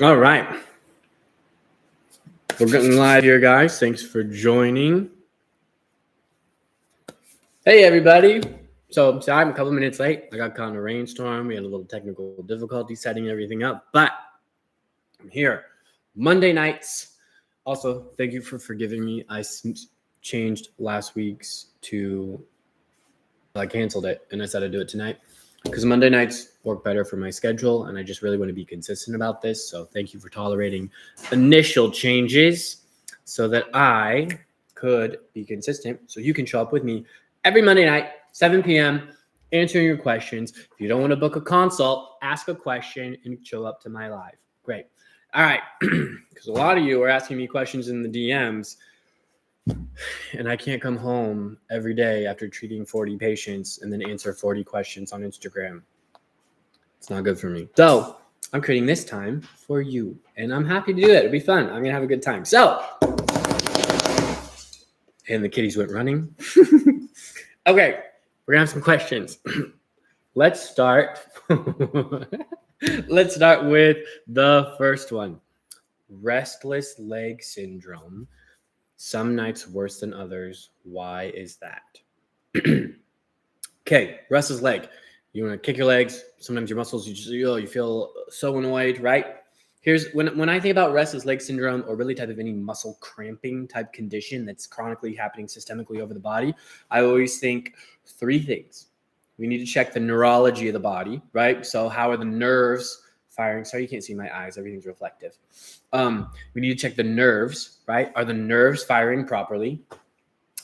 All right. We're getting live here, guys. Thanks for joining. Hey, everybody. So, sorry, I'm a couple minutes late. I got caught in a rainstorm. We had a little technical difficulty setting everything up, but I'm here. Monday nights. Also, thank you for forgiving me. I changed last week's to, I canceled it, and I said I'd do it tonight because Monday nights work better for my schedule, and I just really want to be consistent about this. So thank you for tolerating initial changes so that I could be consistent so you can show up with me every Monday night, 7 p.m., answering your questions. If you don't want to book a consult, ask a question and show up to my live. Great. All right. Because a lot of you are asking me questions in the DMs, and I can't come home every day after treating 40 patients and then answer 40 questions on Instagram. It's not good for me. So I'm creating this time for you, and I'm happy to do it. It'll be fun. I'm going to have a good time. So, and the kitties went running. Okay, we're going to have some questions. Let's start. Let's start with the first one. Restless leg syndrome. Some nights worse than others. Why is that? Okay, restless leg. You want to kick your legs. Sometimes your muscles, you feel so annoyed, right? Here's when I think about restless leg syndrome or really type of any muscle cramping type condition that's chronically happening systemically over the body, I always think three things. We need to check the neurology of the body, right? So how are the nerves firing? Sorry, you can't see my eyes. Everything's reflective. We need to check the nerves, right? Are the nerves firing properly?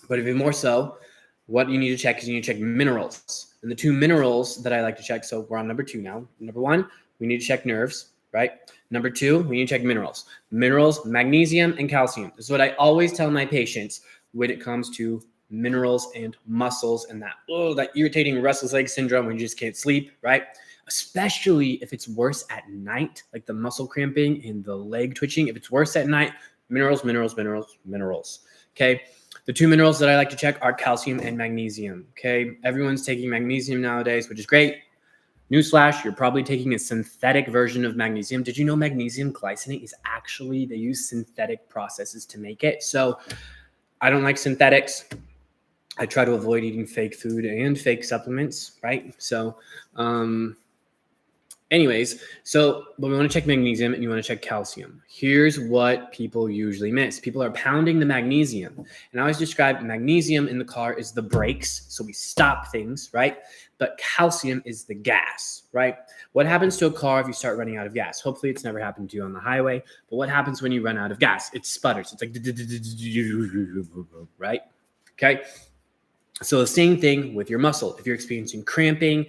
But even more so, what you need to check is you need to check minerals. And the two minerals that I like to check, so we're on number 2 now. Number 1, we need to check nerves, right? Number 2, we need to check minerals. Minerals, magnesium and calcium. This is what I always tell my patients when it comes to minerals and muscles and that irritating restless leg syndrome when you just can't sleep, right? Especially if it's worse at night, like the muscle cramping and the leg twitching. If it's worse at night, minerals. Okay. The two minerals that I like to check are calcium and magnesium. Okay. Everyone's taking magnesium nowadays, which is great. Newsflash, you're probably taking a synthetic version of magnesium. Did you know magnesium glycinate is actually, they use synthetic processes to make it. So I don't like synthetics. I try to avoid eating fake food and fake supplements, right? So, but we want to check magnesium and you want to check calcium. Here's what people usually miss. People are pounding the magnesium. And I always describe magnesium in the car is the brakes. So we stop things, right? But calcium is the gas, right? What happens to a car if you start running out of gas? Hopefully it's never happened to you on the highway. But what happens when you run out of gas? It sputters. It's like, right? Okay. So the same thing with your muscle. If you're experiencing cramping,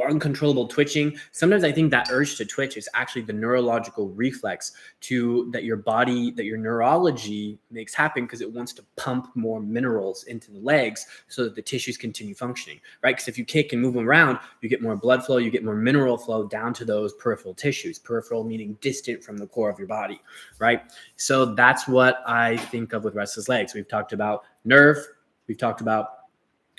uncontrollable twitching, sometimes I think that urge to twitch is actually the neurological reflex that your body, that your neurology makes happen because it wants to pump more minerals into the legs so that the tissues continue functioning, right? Because if you kick and move them around, you get more blood flow, you get more mineral flow down to those peripheral tissues. Peripheral meaning distant from the core of your body, right? So that's what I think of with restless legs. We've talked about nerve, we've talked about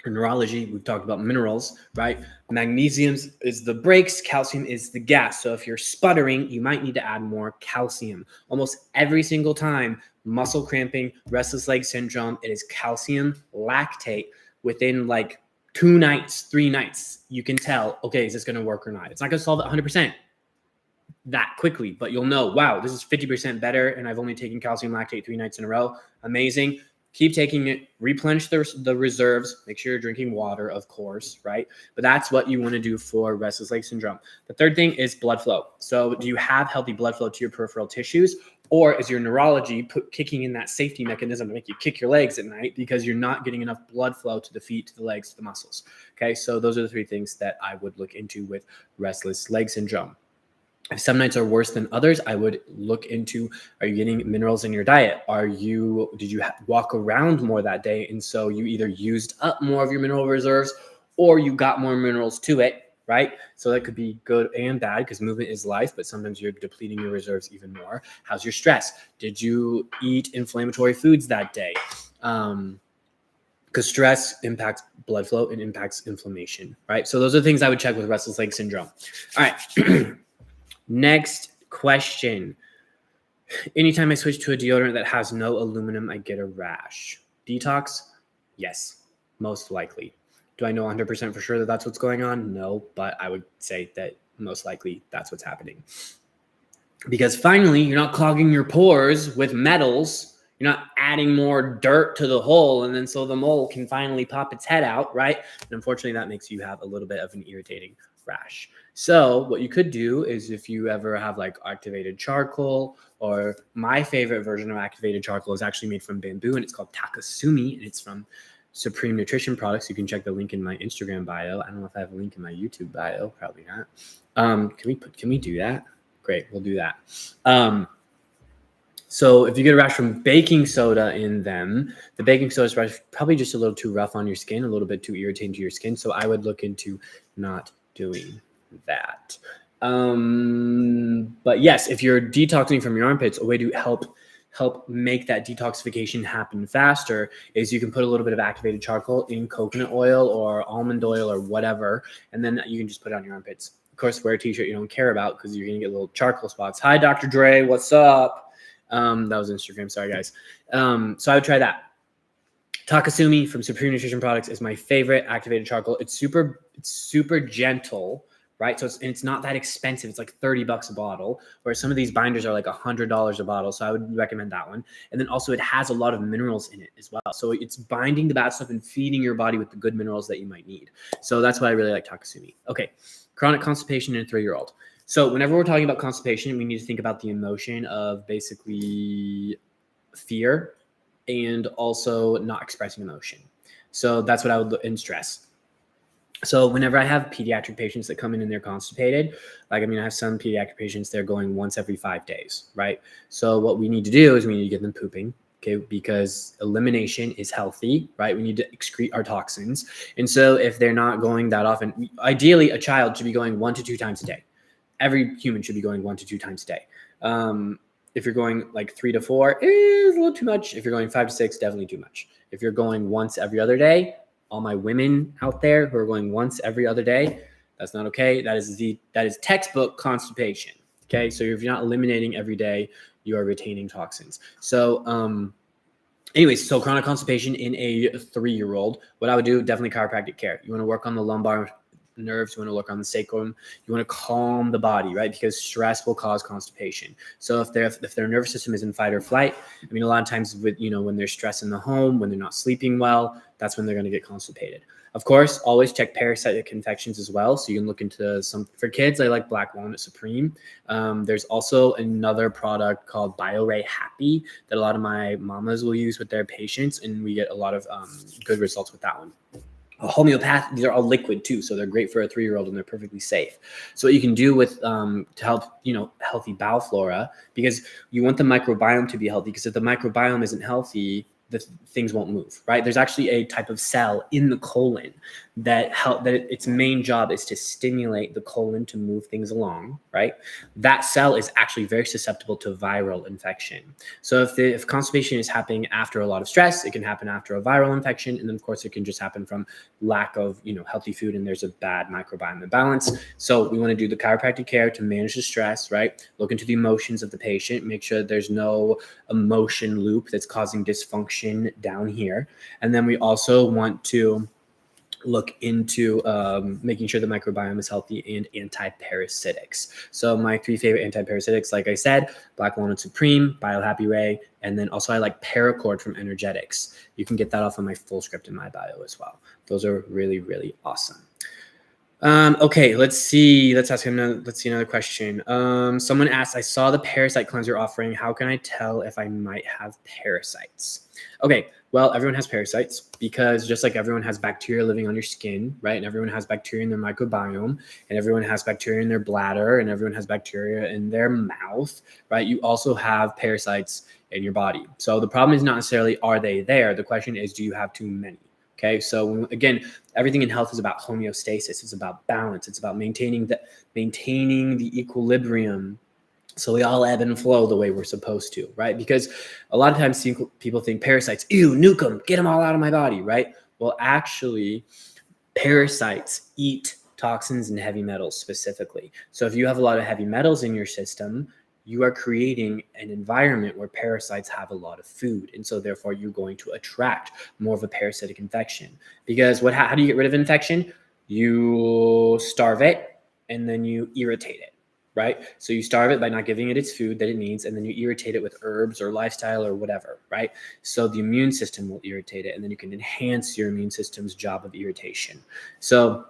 neurology, we've talked about minerals, right? Magnesium is the brakes, calcium is the gas. So if you're sputtering, you might need to add more calcium. Almost every single time, muscle cramping, restless leg syndrome, it is calcium lactate. Within like 2 nights, 3 nights, you can tell, okay, is this going to work or not? It's not going to solve it 100% that quickly, but you'll know, wow, this is 50% better, and I've only taken calcium lactate 3 nights in a row. Amazing. Keep taking it, replenish the reserves, make sure you're drinking water, of course, right? But that's what you want to do for restless leg syndrome. The third thing is blood flow. So do you have healthy blood flow to your peripheral tissues, or is your neurology kicking in that safety mechanism to make you kick your legs at night because you're not getting enough blood flow to the feet, to the legs, to the muscles? Okay, so those are the 3 things that I would look into with restless leg syndrome. If some nights are worse than others, I would look into, are you getting minerals in your diet? Did you walk around more that day? And so you either used up more of your mineral reserves or you got more minerals to it, right? So that could be good and bad because movement is life, but sometimes you're depleting your reserves even more. How's your stress? Did you eat inflammatory foods that day? because stress impacts blood flow and impacts inflammation, right? So those are things I would check with restless leg syndrome. All right. Next question. Anytime I switch to a deodorant that has no aluminum, I get a rash. Detox? Yes, most likely. Do I know 100% for sure that that's what's going on? No, but I would say that most likely that's what's happening. Because finally, you're not clogging your pores with metals. You're not adding more dirt to the hole, and then so the mole can finally pop its head out, right? And unfortunately, that makes you have a little bit of an irritating rash. So what you could do is, if you ever have like activated charcoal, or my favorite version of activated charcoal is actually made from bamboo, and it's called Takasumi, and it's from Supreme Nutrition Products. You can check the link in my Instagram bio. I don't know if I have a link in my YouTube bio. Probably not. Can we do that? Great, we'll do that. So if you get a rash from baking soda in them, the baking soda is probably just a little too rough on your skin, a little bit too irritating to your skin. So I would look into not doing that. But yes, if you're detoxing from your armpits, a way to help make that detoxification happen faster is you can put a little bit of activated charcoal in coconut oil or almond oil or whatever, and then you can just put it on your armpits. Of course, wear a t-shirt you don't care about because you're going to get little charcoal spots. Hi, Dr. Dre. What's up? That was Instagram. Sorry, guys. So I would try that. Takasumi from Supreme Nutrition Products is my favorite activated charcoal. It's super gentle, right? So it's not that expensive. It's like $30 a bottle, where some of these binders are like $100 a bottle. So I would recommend that one. And then also it has a lot of minerals in it as well. So it's binding the bad stuff and feeding your body with the good minerals that you might need. So that's why I really like Takasumi. Okay. Chronic constipation in a 3-year-old. So whenever we're talking about constipation, we need to think about the emotion of basically fear and also not expressing emotion. So that's what I would look in stress. So whenever I have pediatric patients that come in and they're constipated, I have some pediatric patients, they're going once every 5 days, right? So what we need to do is we need to get them pooping, okay? Because elimination is healthy, right? We need to excrete our toxins. And so if they're not going that often, ideally a child should be going 1 to 2 times a day. Every human should be going 1 to 2 times a day. If you're going like 3 to 4, is a little too much. If you're going 5 to 6, definitely too much. If you're going once every other day, all my women out there who are going once every other day, that's not okay. That is textbook constipation. Okay, so if you're not eliminating every day, you are retaining toxins. So, anyways, so chronic constipation in a 3-year-old, what I would do, definitely chiropractic care. You want to work on the lumbar nerves, you want to work on the sacrum, you want to calm the body, right? Because stress will cause constipation. So if their nervous system is in fight or flight, a lot of times with, when there's stress in the home, when they're not sleeping well, that's when they're going to get constipated. Of course, always check parasitic infections as well. So you can look into some, for kids, I like Black Walnut Supreme. There's also another product called BioRay Happy that a lot of my mamas will use with their patients, and we get a lot of good results with that one. Homeopath, these are all liquid too, so they're great for a 3-year-old and they're perfectly safe. So what you can do with to help healthy bowel flora, because you want the microbiome to be healthy, because if the microbiome isn't healthy, the things won't move, right? There's actually a type of cell in the colon that its main job is to stimulate the colon to move things along, right? That cell is actually very susceptible to viral infection. So if constipation is happening after a lot of stress, it can happen after a viral infection. And then of course it can just happen from lack of, healthy food, and there's a bad microbiome imbalance. So we want to do the chiropractic care to manage the stress, right? Look into the emotions of the patient, make sure there's no emotion loop that's causing dysfunction down here. And then we also want to look into making sure the microbiome is healthy and anti-parasitics. So my 3 favorite anti-parasitics, like I said, Black Walnut Supreme, Biohappy Ray, and then also I like Paracord from Energetics. You can get that off of my full script in my bio as well. Those are really, really awesome. Okay, let's see. Let's see another question. Someone asked, I saw the parasite cleanser offering. How can I tell if I might have parasites? Okay, well, everyone has parasites, because just like everyone has bacteria living on your skin, right? And everyone has bacteria in their microbiome, and everyone has bacteria in their bladder, and everyone has bacteria in their mouth, right? You also have parasites in your body. So the problem is not necessarily are they there? The question is, do you have too many? Okay, so again, everything in health is about homeostasis. It's about balance. It's about maintaining the equilibrium So we all ebb and flow the way we're supposed to, right? Because a lot of times people think parasites, ew, nuke them, get them all out of my body, right? Well, actually, parasites eat toxins and heavy metals specifically. So if you have a lot of heavy metals in your system, you are creating an environment where parasites have a lot of food. And so therefore you're going to attract more of a parasitic infection. Because how do you get rid of infection? You starve it and then you irritate it, right? So you starve it by not giving it its food that it needs, and then you irritate it with herbs or lifestyle or whatever, right? So the immune system will irritate it, and then you can enhance your immune system's job of irritation. So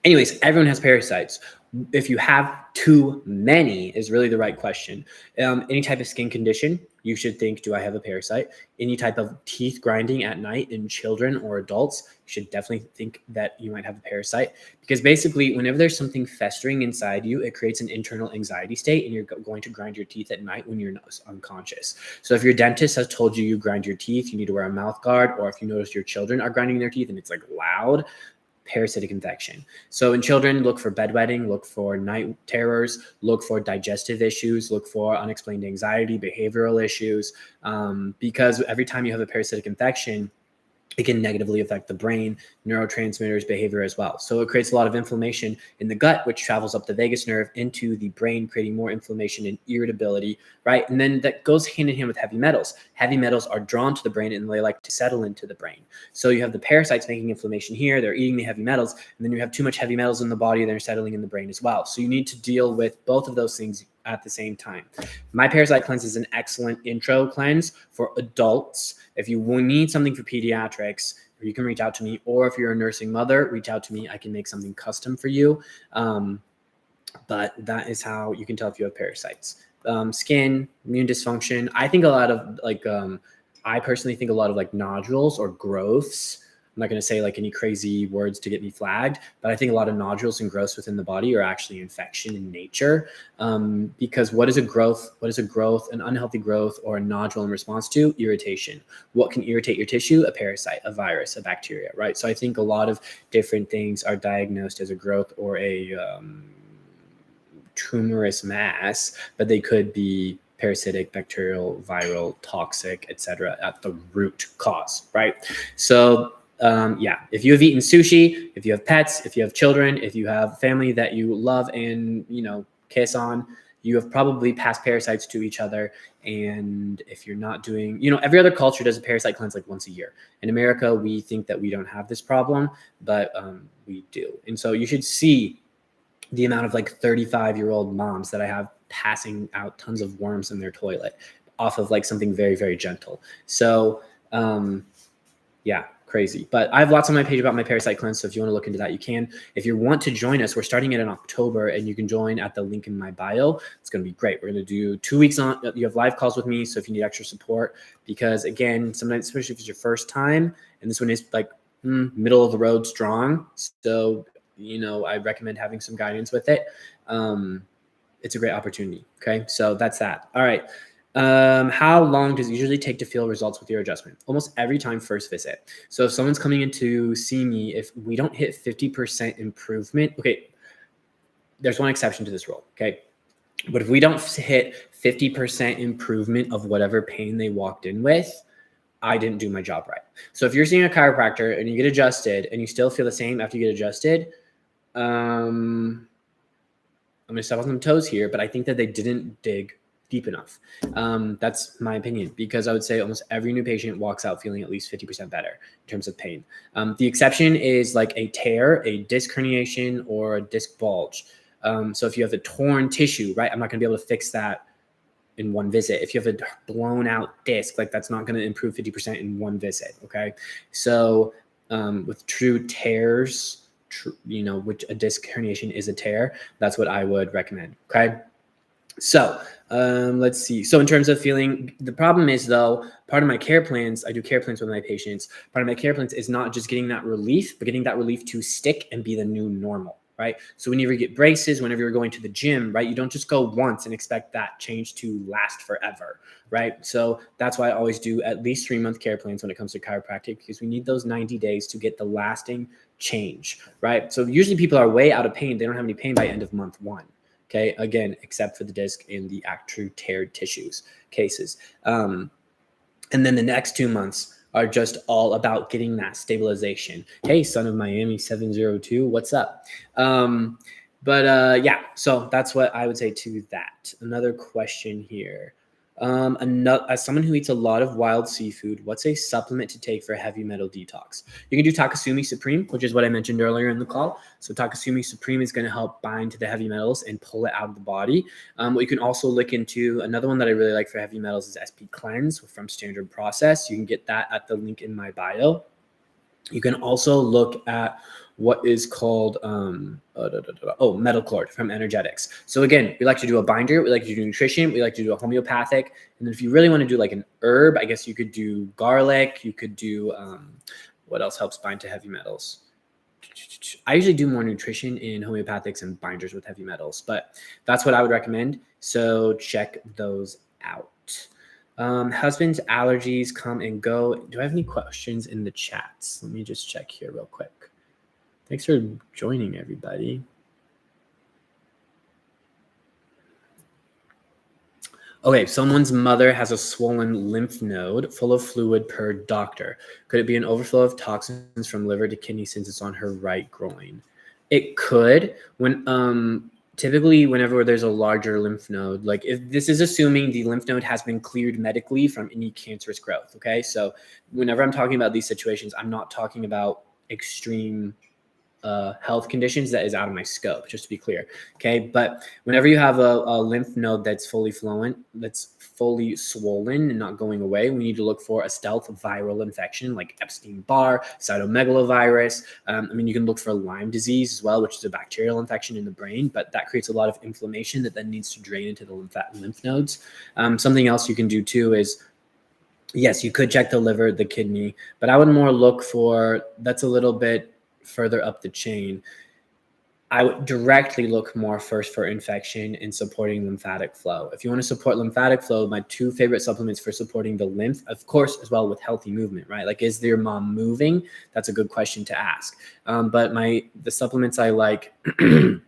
anyways, everyone has parasites. If you have too many is really the right question. Any type of skin condition, you should think, do I have a parasite? Any type of teeth grinding at night in children or adults, you should definitely think that you might have a parasite. Because basically, whenever there's something festering inside you, it creates an internal anxiety state, and you're going to grind your teeth at night when you're unconscious. So if your dentist has told you grind your teeth, you need to wear a mouth guard, or if you notice your children are grinding their teeth and it's like loud, parasitic infection. So in children, look for bedwetting, look for night terrors, look for digestive issues, look for unexplained anxiety, behavioral issues, because every time you have a parasitic infection, it can negatively affect the brain, neurotransmitters, behavior as well. So it creates a lot of inflammation in the gut, which travels up the vagus nerve into the brain, creating more inflammation and irritability, right? And then that goes hand in hand with heavy metals. Heavy metals are drawn to the brain and they like to settle into the brain. So you have the parasites making inflammation here, they're eating the heavy metals, and then you have too much heavy metals in the body, they're settling in the brain as well. So you need to deal with both of those things at the same time. My parasite cleanse is an excellent intro cleanse for adults. If you need something for pediatrics, you can reach out to me, or if you're a nursing mother, reach out to me. I can make something custom for you. But that is how you can tell if you have parasites. Skin, immune dysfunction. I think a lot of I personally think a lot of like nodules or growths. I'm not going to say like any crazy words to get me flagged, but I think a lot of nodules and growths within the body are actually infection in nature. Because what is a growth? What is a growth? An unhealthy growth or a nodule in response to irritation. What can irritate your tissue? A parasite, a virus, a bacteria, right? So I think a lot of different things are diagnosed as a growth or a tumorous mass, but they could be parasitic, bacterial, viral, toxic, etc. at the root cause, right? So if you have eaten sushi, if you have pets, if you have children, if you have family that you love and, kiss on, you have probably passed parasites to each other. And if you're not doing, every other culture does a parasite cleanse like once a year. In America, we think that we don't have this problem, but we do. And so you should see the amount of like 35-year-old moms that I have passing out tons of worms in their toilet off of like something very, very gentle. So, crazy. But I have lots on my page about my parasite cleanse. So if you want to look into that, you can. If you want to join us, we're starting it in October, and you can join at the link in my bio. It's going to be great. We're going to do 2 weeks on. You have live calls with me. So if you need extra support, because again, sometimes, especially if it's your first time, and this one is like middle of the road strong. So, I recommend having some guidance with it. It's a great opportunity. Okay. So that's that. All right. How long does it usually take to feel results with your adjustment? Almost every time first visit. So if someone's coming in to see me, if we don't hit 50% improvement, okay, there's one exception to this rule. Okay. But if we don't hit 50% improvement of whatever pain they walked in with, I didn't do my job right. So if you're seeing a chiropractor and you get adjusted and you still feel the same after you get adjusted, I'm going to step on some toes here, but I think that they didn't dig deep enough. That's my opinion, because I would say almost every new patient walks out feeling at least 50% better in terms of pain. The exception is like a tear, a disc herniation, or a disc bulge. So if you have a torn tissue, right, I'm not going to be able to fix that in one visit. If you have a blown out disc, like that's not going to improve 50% in one visit. Okay. So with true tears, which a disc herniation is a tear, that's what I would recommend. Okay. So let's see. So in terms of feeling, the problem is though, part of my care plans, I do care plans with my patients. Part of my care plans is not just getting that relief, but getting that relief to stick and be the new normal, right? So whenever you get braces, whenever you're going to the gym, right, you don't just go once and expect that change to last forever, right? So that's why I always do at least 3-month care plans when it comes to chiropractic, because we need those 90 days to get the lasting change, right? So usually people are way out of pain. They don't have any pain by end of month 1. Okay, again, except for the disc and the actual teared tissues cases. And then the next 2 months are just all about getting that stabilization. Hey, son of Miami 702, what's up? Yeah, so that's what I would say to that. Another question here. As someone who eats a lot of wild seafood, what's a supplement to take for heavy metal detox? You can do Takasumi Supreme, which is what I mentioned earlier in the call. So Takasumi Supreme is going to help bind to the heavy metals and pull it out of the body. What you can also look into, another one that I really like for heavy metals is SP Cleanse from Standard Process. You can get that at the link in my bio. You can also look at what is called Metal Cord from Energetics. So again, we like to do a binder, we like to do nutrition, we like to do a homeopathic, and then if you really want to do like an herb, I guess you could do garlic. You could do what else helps bind to heavy metals? I usually do more nutrition in homeopathics and binders with heavy metals, but that's what I would recommend. So check those out. Husband's allergies come and go. Do I have any questions in the chats? Let me just check here real quick. Thanks for joining, everybody. Okay, someone's mother has a swollen lymph node full of fluid per doctor. Could it be an overflow of toxins from liver to kidney since it's on her right groin? It could. Typically, whenever there's a larger lymph node, like if this is assuming the lymph node has been cleared medically from any cancerous growth. Okay, so whenever I'm talking about these situations, I'm not talking about extreme health conditions that is out of my scope, just to be clear. Okay, but whenever you have a lymph node that's fully fluent, that's fully swollen and not going away, we need to look for a stealth viral infection like Epstein-Barr, cytomegalovirus. You can look for Lyme disease as well, which is a bacterial infection in the brain, but that creates a lot of inflammation that then needs to drain into the lymph nodes. Something else you can do too is, yes, you could check the liver, the kidney, but I would more look for, that's a little bit further up the chain. I would directly look more first for infection and supporting lymphatic flow. If you want to support lymphatic flow, my two favorite supplements for supporting the lymph, of course, as well with healthy movement, right? Like, is your mom moving? That's a good question to ask. But the supplements I like, the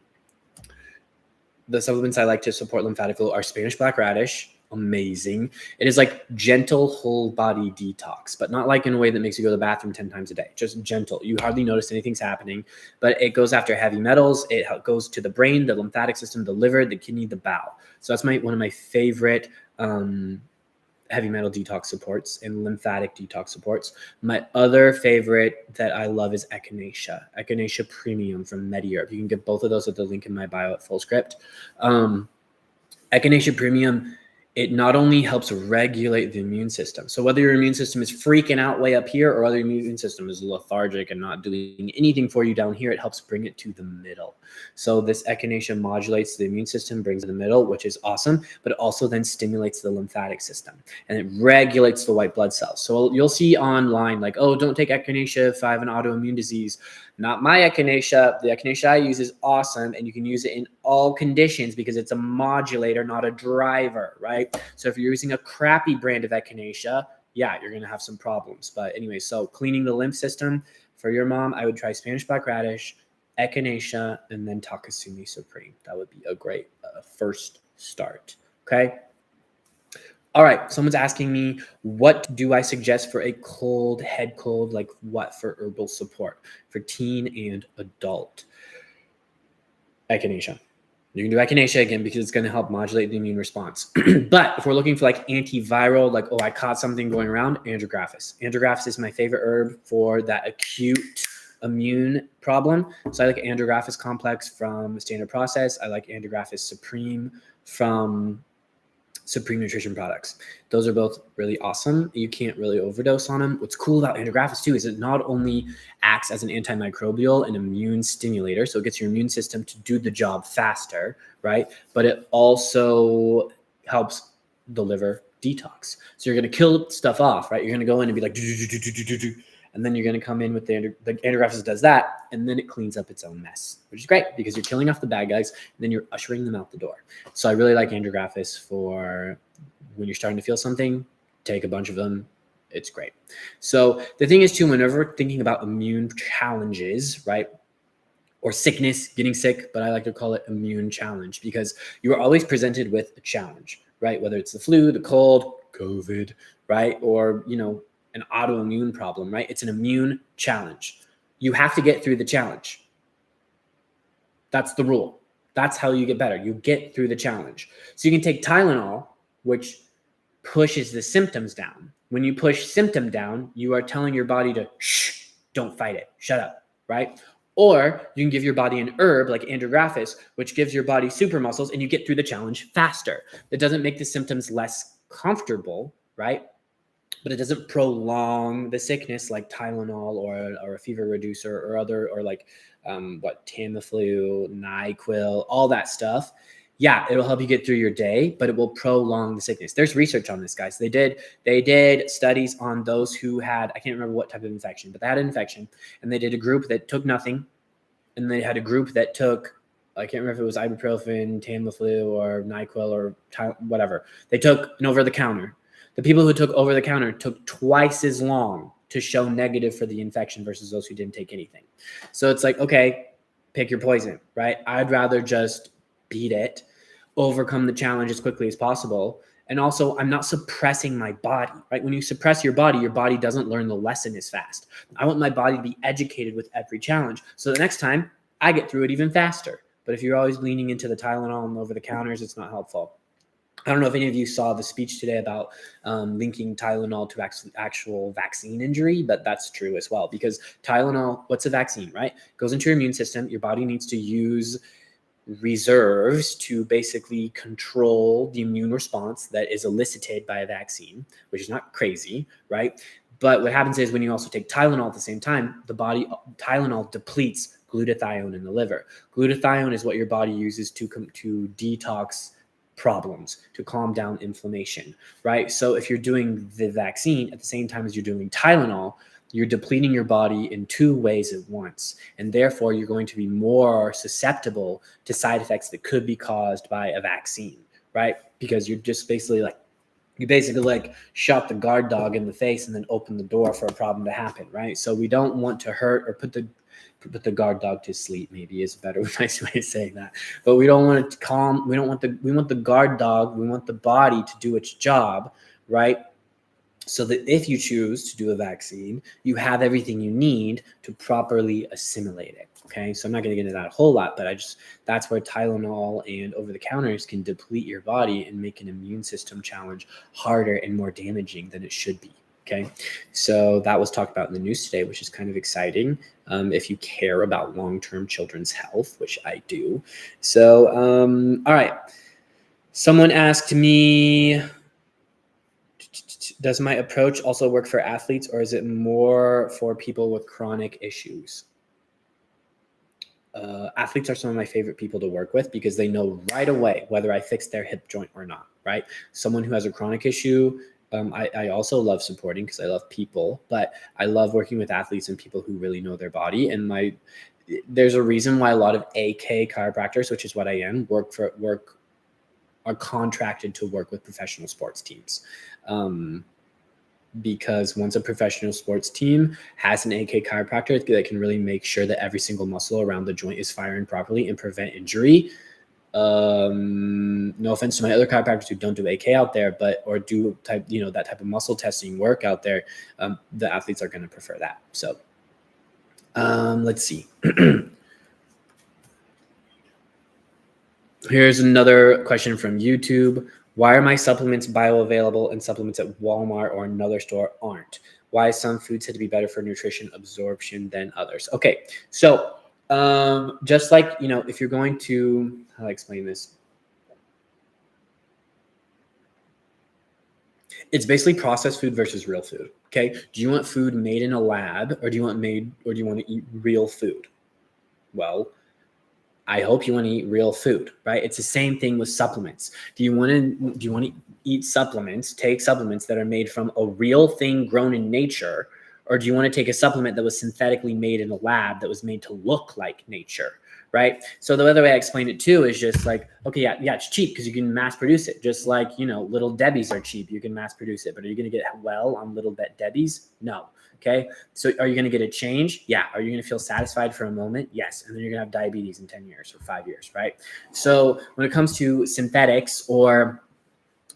supplements I like to support lymphatic flow are Spanish black radish. Amazing. It is like gentle whole body detox, but not like in a way that makes you go to the bathroom 10 times a day. Just gentle. You hardly notice anything's happening, but it goes after heavy metals. It goes to the brain, the lymphatic system, the liver, the kidney, the bowel. So that's one of my favorite heavy metal detox supports and lymphatic detox supports. My other favorite that I love is Echinacea Premium from MediHerb. You can get both of those at the link in my bio at Fullscript. Echinacea Premium, it not only helps regulate the immune system. So whether your immune system is freaking out way up here or whether your immune system is lethargic and not doing anything for you down here, it helps bring it to the middle. So this echinacea modulates the immune system, brings it to the middle, which is awesome, but it also then stimulates the lymphatic system and it regulates the white blood cells. So you'll see online like, oh, don't take echinacea if I have an autoimmune disease. Not my echinacea. The echinacea I use is awesome, and you can use it in all conditions because it's a modulator, not a driver, right? So if you're using a crappy brand of echinacea, yeah, you're going to have some problems. But anyway, so cleaning the lymph system for your mom, I would try Spanish black radish, echinacea, and then Takasumi Supreme. That would be a great first start, okay? All right, someone's asking me, what do I suggest for a head cold, like what for herbal support for teen and adult? Echinacea. You can do echinacea again because it's going to help modulate the immune response. But if we're looking for like antiviral, like, oh, I caught something going around, andrographis. Andrographis is my favorite herb for that acute immune problem. So I like andrographis complex from Standard Process. I like andrographis Supreme from Supreme Nutrition Products. Those are both really awesome. You can't really overdose on them. What's cool about andrographis too is it not only acts as an antimicrobial and immune stimulator, so it gets your immune system to do the job faster, right? But it also helps the liver detox. So you're going to kill stuff off, right? You're going to go in and be like, and then you're going to come in with the andrographis does that, and then it cleans up its own mess, which is great because you're killing off the bad guys, and then you're ushering them out the door. So I really like andrographis for when you're starting to feel something, take a bunch of them. It's great. So the thing is too, whenever we're thinking about immune challenges, right, or sickness, getting sick, but I like to call it immune challenge because you are always presented with a challenge, right? Whether it's the flu, the cold, COVID, right? Or, an autoimmune problem, right? It's an immune challenge. You have to get through the challenge. That's the rule. That's how you get better. You get through the challenge. So you can take Tylenol, which pushes the symptoms down. When you push symptom down, you are telling your body to shh, don't fight it, shut up, right? Or you can give your body an herb like andrographis, which gives your body super muscles, and you get through the challenge faster. It doesn't make the symptoms less comfortable, right? But it doesn't prolong the sickness like Tylenol or a fever reducer or other, or like Tamiflu, NyQuil, all that stuff. Yeah, it'll help you get through your day, but it will prolong the sickness. There's research on this, guys. They did studies on those who had, I can't remember what type of infection, but they had an infection, and they did a group that took nothing, and they had a group that took, I can't remember if it was ibuprofen, Tamiflu, or NyQuil, or whatever. They took an over-the-counter. The people who took over-the-counter took twice as long to show negative for the infection versus those who didn't take anything. So it's like, okay, pick your poison, right? I'd rather just beat it, overcome the challenge as quickly as possible. And also, I'm not suppressing my body, right? When you suppress your body doesn't learn the lesson as fast. I want my body to be educated with every challenge. So the next time, I get through it even faster. But if you're always leaning into the Tylenol and over-the-counters, it's not helpful. I don't know if any of you saw the speech today about linking Tylenol to actual vaccine injury, but that's true as well. Because Tylenol, what's a vaccine, right? It goes into your immune system. Your body needs to use reserves to basically control the immune response that is elicited by a vaccine, which is not crazy, right? But what happens is when you also take Tylenol at the same time, Tylenol depletes glutathione in the liver. Glutathione is what your body uses to detox problems, to calm down inflammation, right? So if you're doing the vaccine at the same time as you're doing Tylenol, you're depleting your body in two ways at once. And therefore, you're going to be more susceptible to side effects that could be caused by a vaccine, right? Because you're just basically shot the guard dog in the face and then open the door for a problem to happen, right? So we don't want to hurt or put the guard dog to sleep, maybe is a better nice way of saying that. But we don't want it to calm. We want the guard dog. We want the body to do its job, right? So that if you choose to do a vaccine, you have everything you need to properly assimilate it. Okay, so I'm not going to get into that a whole lot, but that's where Tylenol and over-the-counters can deplete your body and make an immune system challenge harder and more damaging than it should be. Okay, so that was talked about in the news today, which is kind of exciting if you care about long-term children's health, which I do. So, all right. Someone asked me, does my approach also work for athletes, or is it more for people with chronic issues? Athletes are some of my favorite people to work with because they know right away whether I fix their hip joint or not, right? Someone who has a chronic issue, I also love supporting because I love people, but I love working with athletes and people who really know their body. And there's a reason why a lot of AK chiropractors, which is what I am, are contracted to work with professional sports teams. Because once a professional sports team has an AK chiropractor that can really make sure that every single muscle around the joint is firing properly and prevent injury. No offense to my other chiropractors who don't do AK out there, or do that type of muscle testing work out there. The athletes are going to prefer that. So let's see. Here's another question from YouTube. Why are my supplements bioavailable and supplements at Walmart or another store aren't? Why some foods said to be better for nutrition absorption than others? Okay, so just like, if you're going to, how do I explain this? It's basically processed food versus real food. Okay, do you want food made in a lab, or do you want to eat real food? Well, I hope you want to eat real food, right? It's the same thing with supplements. Do you want to eat supplements, take supplements that are made from a real thing grown in nature, or do you want to take a supplement that was synthetically made in a lab that was made to look like nature, right? So the other way I explain it too is just like, okay, yeah, it's cheap because you can mass produce it. Just like, Little Debbie's are cheap. You can mass produce it. But are you going to get well on Little Debbie's? No. Okay. So are you going to get a change? Yeah. Are you going to feel satisfied for a moment? Yes. And then you're going to have diabetes in 10 years or 5 years, right? So when it comes to synthetics or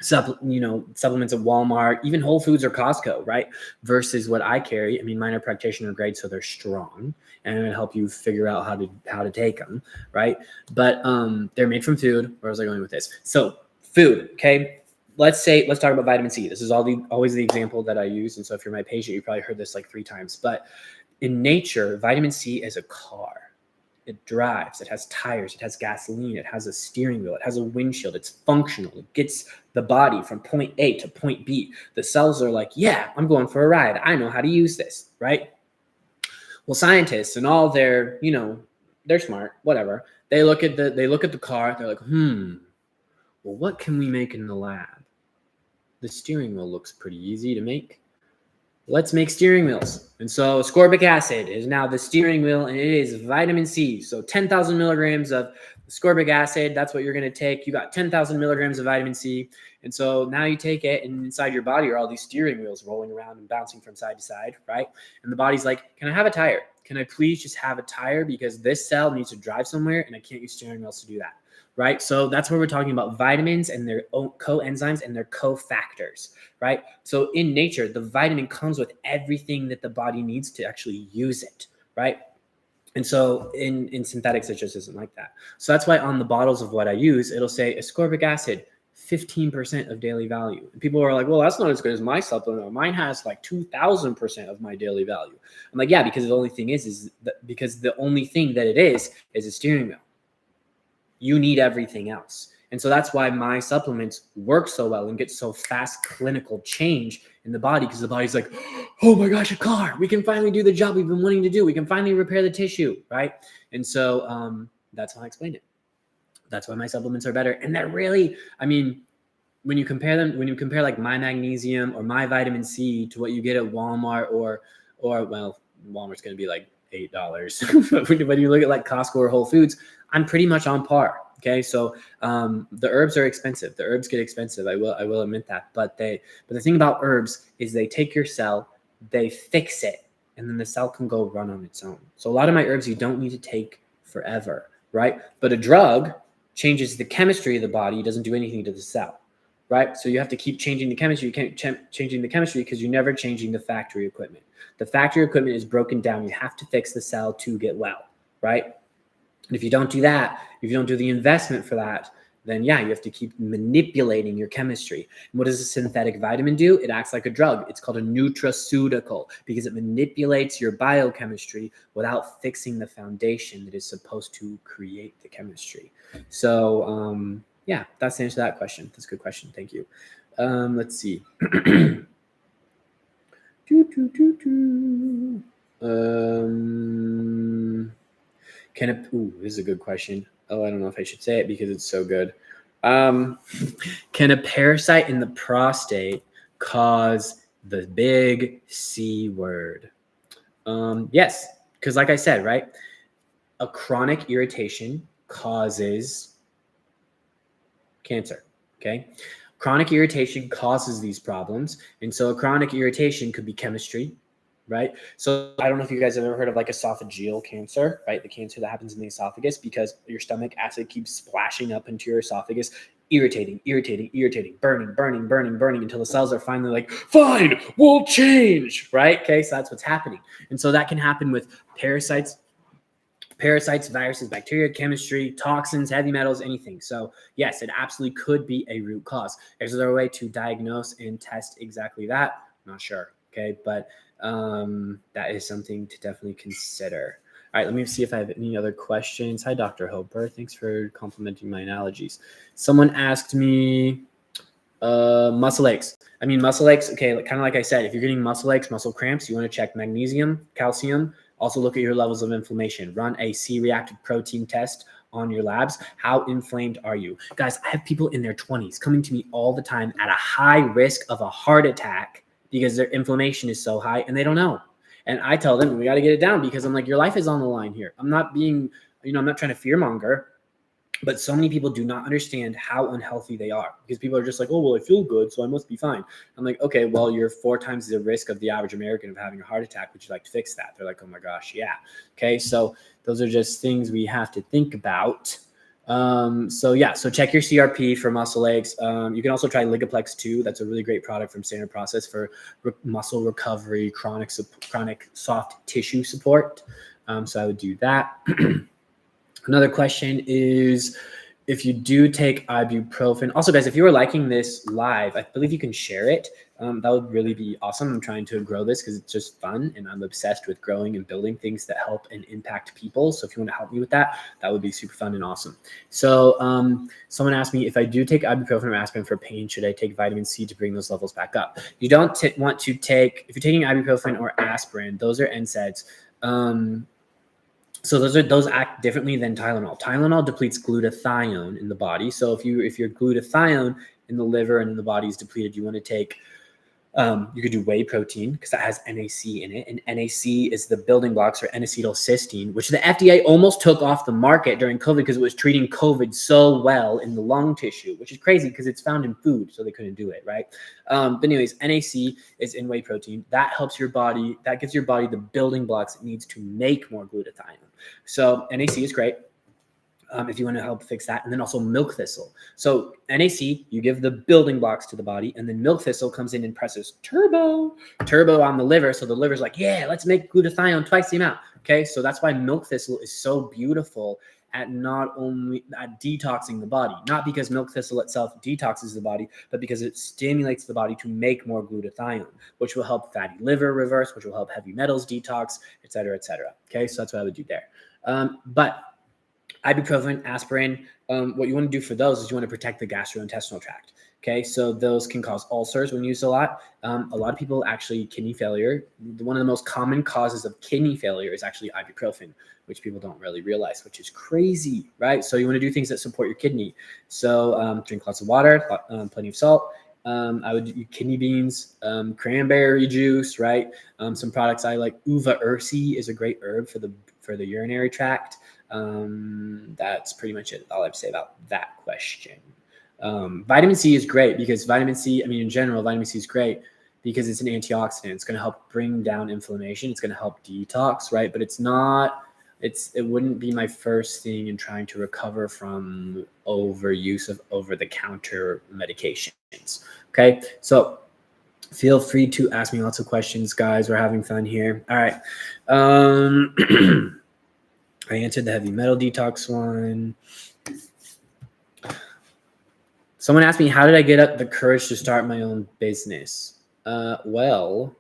supplements at Walmart, even Whole Foods or Costco, right? Versus what I carry. I mean, mine are practitioner grade, so they're strong and it'll help you figure out how to take them, right? But they're made from food. Where was I going with this? So food, okay? Let's talk about vitamin C. This is always the example that I use. And so if you're my patient, you probably heard this like 3 times. But in nature, vitamin C is a car. It drives, it has tires, it has gasoline, it has a steering wheel, it has a windshield, it's functional, it gets the body from point A to point B. The cells are like, yeah, I'm going for a ride. I know how to use this, right? Well, scientists and all their, they're smart, whatever. They look at the car, they're like, well, what can we make in the lab? The steering wheel looks pretty easy to make. Let's make steering wheels. And so ascorbic acid is now the steering wheel, and it is vitamin C. So 10,000 milligrams of ascorbic acid, that's what you're going to take. You got 10,000 milligrams of vitamin C. And so now you take it, and inside your body are all these steering wheels rolling around and bouncing from side to side, right? And the body's like, can I have a tire? Can I please just have a tire? Because this cell needs to drive somewhere, and I can't use steering wheels to do that. Right? So that's where we're talking about vitamins and their coenzymes and their cofactors, right? So in nature, the vitamin comes with everything that the body needs to actually use it, right? And so in synthetics, it just isn't like that. So that's why on the bottles of what I use, it'll say ascorbic acid, 15% of daily value. And people are like, well, that's not as good as my supplement. Mine has like 2,000% of my daily value. I'm like, yeah, because the only thing because the only thing that it is a steering wheel. You need everything else. And so that's why my supplements work so well and get so fast clinical change in the body, because the body's like, oh my gosh, a car. We can finally do the job we've been wanting to do. We can finally repair the tissue, right? And so that's how I explained it. That's why my supplements are better. And they're really, I mean, when you compare like my magnesium or my vitamin C to what you get at Walmart or well, Walmart's going to be like $8. But when you look at like Costco or Whole Foods, I'm pretty much on par. Okay. So the herbs are expensive. The herbs get expensive. I will admit that. But the thing about herbs is they take your cell, they fix it, and then the cell can go run on its own. So a lot of my herbs you don't need to take forever, right? But a drug changes the chemistry of the body. It doesn't do anything to the cell, right? So you have to keep changing the chemistry. You can't changing the chemistry because you're never changing the factory equipment. The factory equipment is broken down. You have to fix the cell to get well, right? And if you don't do that, if you don't do the investment for that, then yeah, you have to keep manipulating your chemistry. And what does a synthetic vitamin do? It acts like a drug. It's called a nutraceutical because it manipulates your biochemistry without fixing the foundation that is supposed to create the chemistry. So yeah, that's the answer to that question. That's a good question. Thank you. Let's see. This is a good question. Oh, I don't know if I should say it because it's so good. Can a parasite in the prostate cause the big C word? Yes, because like I said, right? A chronic irritation causes cancer, okay? Chronic irritation causes these problems. And so a chronic irritation could be chemistry, right? So I don't know if you guys have ever heard of like esophageal cancer, right? The cancer that happens in the esophagus because your stomach acid keeps splashing up into your esophagus, irritating, burning until the cells are finally like, fine, we'll change, right? Okay, so that's what's happening. And so that can happen with parasites, viruses, bacteria, chemistry, toxins, heavy metals, anything. So yes, it absolutely could be a root cause. Is there a way to diagnose and test exactly that? I'm not sure. Okay, but that is something to definitely consider. All right, let me see if I have any other questions. Hi, Dr. Hoper. Thanks for complimenting my analogies. Someone asked me muscle aches. I mean, muscle aches, okay, kind of like I said, if you're getting muscle aches, muscle cramps, you want to check magnesium, calcium. Also look at your levels of inflammation. Run a C-reactive protein test on your labs. How inflamed are you? Guys, I have people in their 20s coming to me all the time at a high risk of a heart attack because their inflammation is so high and they don't know. And I tell them, we got to get it down because I'm like, your life is on the line here. I'm not being I'm not trying to fearmonger, but so many people do not understand how unhealthy they are, because people are just like, oh, well, I feel good, so I must be fine. I'm like, okay, well, you're 4 times the risk of the average American of having a heart attack. Would you like to fix that? They're like, oh my gosh, yeah. Okay, so those are just things we have to think about. So check your CRP for muscle aches. You can also try Ligaplex 2. That's a really great product from Standard Process for muscle recovery, chronic soft tissue support. So I would do that. Another question is, if you do take ibuprofen, also guys, if you are liking this live, I believe you can share it. That would really be awesome. I'm trying to grow this because it's just fun, and I'm obsessed with growing and building things that help and impact people. So if you want to help me with that, that would be super fun and awesome. So someone asked me, if I do take ibuprofen or aspirin for pain, should I take vitamin C to bring those levels back up? You don't want to take, if you're taking ibuprofen or aspirin, those are NSAIDs. So those act differently than Tylenol. Tylenol depletes glutathione in the body. So if your glutathione in the liver and in the body is depleted, you want to take, you could do whey protein because that has NAC in it. And NAC is the building blocks for N-acetylcysteine, which the FDA almost took off the market during COVID because it was treating COVID so well in the lung tissue, which is crazy because it's found in food, so they couldn't do it, right? But anyways, NAC is in whey protein. That helps your body, that gives your body the building blocks it needs to make more glutathione. So NAC is great. If you want to help fix that. And then also milk thistle. So NAC, you give the building blocks to the body, and then milk thistle comes in and presses turbo on the liver. So the liver's like, yeah, let's make glutathione twice the amount. Okay, so that's why milk thistle is so beautiful at not only at detoxing the body, not because milk thistle itself detoxes the body, but because it stimulates the body to make more glutathione, which will help fatty liver reverse, which will help heavy metals detox, et cetera, et cetera. Okay, so that's what I would do there. But ibuprofen, aspirin, what you want to do for those is you want to protect the gastrointestinal tract. Okay, so those can cause ulcers when used a lot. A lot of people actually kidney failure. One of the most common causes of kidney failure is actually ibuprofen, which people don't really realize, which is crazy, right? So you want to do things that support your kidney. So drink lots of water, plenty of salt. I would do kidney beans, cranberry juice, right? Some products I like. Uva ursi is a great herb for the urinary tract. That's pretty much it. All I have to say about that question. Vitamin C is great because vitamin C, in general, vitamin C is great because it's an antioxidant. It's going to help bring down inflammation. It's going to help detox, right? But it wouldn't be my first thing in trying to recover from overuse of over-the-counter medications. Okay. So feel free to ask me lots of questions, guys. We're having fun here. All right. I answered the heavy metal detox one. Someone asked me, how did I get up the courage to start my own business? Well,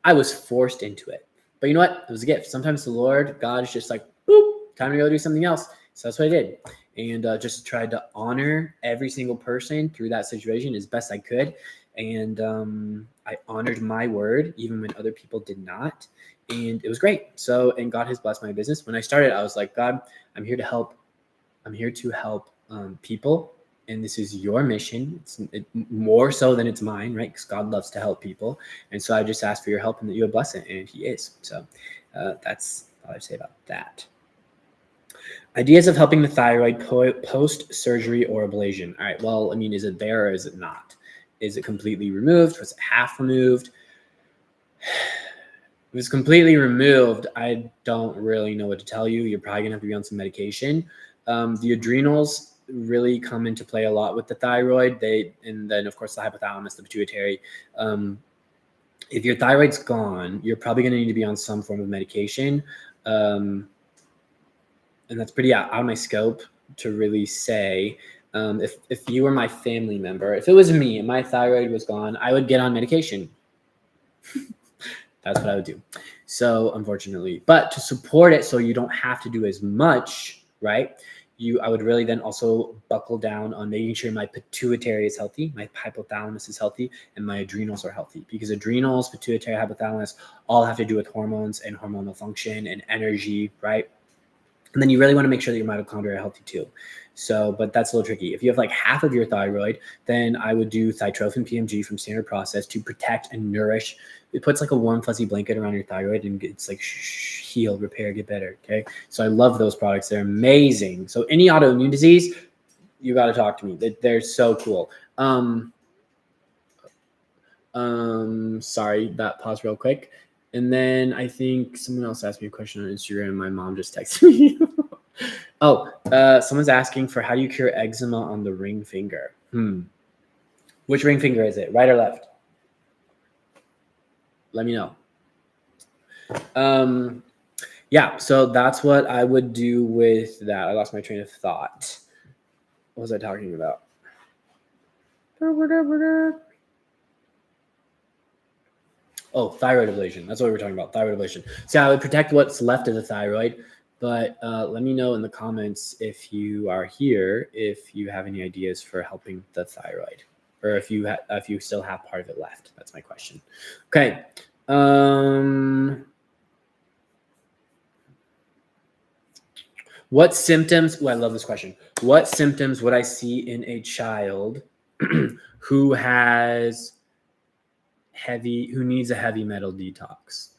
I was forced into it. But you know what? It was a gift. Sometimes the Lord, God is just like, boop, time to go do something else. So that's what I did. And just tried to honor every single person through that situation as best I could. And I honored my word, even when other people did not. And it was great. So, and God has blessed my business. When I started, I was like, God, I'm here to help. I'm here to help people. And this is your mission. It's more so than it's mine, right? Because God loves to help people. And so I just asked for your help and that you would bless it. And he is. So that's all I say about that. Ideas of helping the thyroid post-surgery or ablation. All right. Well, is it there or is it not? Is it completely removed? Was it half removed? If it was completely removed, I don't really know what to tell you. You're probably going to have to be on some medication. The adrenals really come into play a lot with the thyroid. And then, of course, the hypothalamus, the pituitary. If your thyroid's gone, you're probably going to need to be on some form of medication. And that's pretty out of my scope to really say. If you were my family member, if it was me and my thyroid was gone, I would get on medication. That's what I would do. So unfortunately, but to support it so you don't have to do as much, right? I would really then also buckle down on making sure my pituitary is healthy, my hypothalamus is healthy, and my adrenals are healthy. Because adrenals, pituitary, hypothalamus all have to do with hormones and hormonal function and energy, right? And then you really want to make sure that your mitochondria are healthy too. So, but that's a little tricky. If you have like half of your thyroid, then I would do Thytrophin PMG from Standard Process to protect and nourish. It puts like a warm, fuzzy blanket around your thyroid and it's like heal, repair, get better. Okay. So I love those products. They're amazing. So any autoimmune disease, you got to talk to me. They're so cool. Sorry, that paused real quick. And then I think someone else asked me a question on Instagram. My mom just texted me. Someone's asking for how do you cure eczema on the ring finger? Which ring finger is it? Right or left? Let me know. Yeah, so that's what I would do with that. I lost my train of thought. What was I talking about? Oh, thyroid ablation. That's what we're talking about, thyroid ablation. So I would protect what's left of the thyroid, but let me know in the comments if you are here, if you have any ideas for helping the thyroid, or if you still have part of it left. That's my question. Okay. What symptoms? Oh, I love this question. What symptoms would I see in a child who needs a heavy metal detox?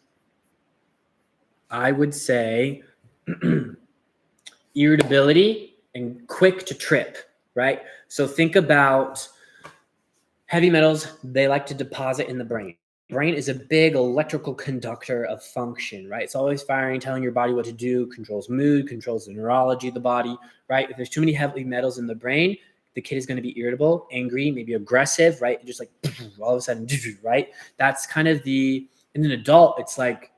I would say irritability and quick to trip, right? So think about heavy metals. They like to deposit in the brain. Brain is a big electrical conductor of function, right? It's always firing, telling your body what to do, controls mood, controls the neurology of the body, right? If there's too many heavy metals in the brain, the kid is going to be irritable, angry, maybe aggressive, right? Just like all of a sudden, right? That's kind of in an adult, it's like,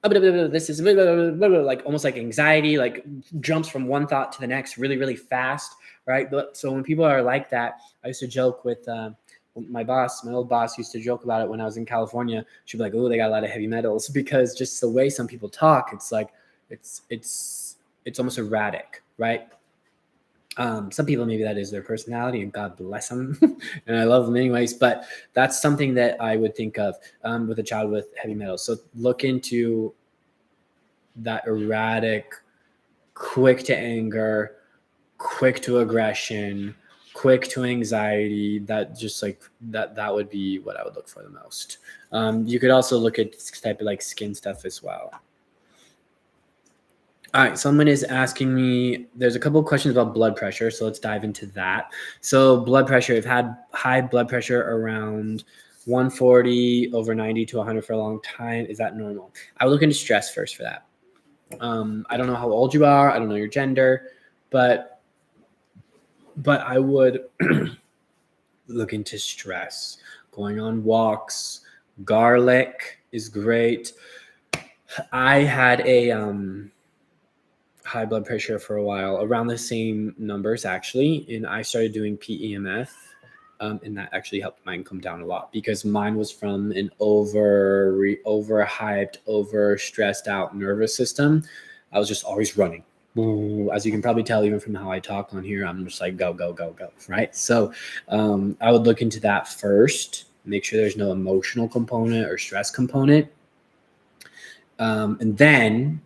this is like almost like anxiety, like jumps from one thought to the next really, really fast, right? But so when people are like that, I used to joke with my old boss used to joke about it when I was in California. She'd be like, oh, they got a lot of heavy metals, because just the way some people talk, it's like, it's almost erratic, right? Some people, maybe that is their personality, and God bless them. And I love them anyways, but that's something that I would think of with a child with heavy metals. So look into that erratic, quick to anger, quick to aggression, quick to anxiety. That just like that would be what I would look for the most. You could also look at type of like skin stuff as well. All right, someone is asking me, there's a couple of questions about blood pressure, so let's dive into that. So blood pressure, I've had high blood pressure around 140 over 90 to 100 for a long time. Is that normal? I would look into stress first for that. I don't know how old you are. I don't know your gender, but I would look into stress. Going on walks, garlic is great. I had a high blood pressure for a while, around the same numbers actually, and I started doing PEMF, and that actually helped mine come down a lot, because mine was from an overhyped, over stressed out nervous system. I was just always running. As you can probably tell, even from how I talk on here, I'm just like go, right? So I would look into that first, make sure there's no emotional component or stress component, and then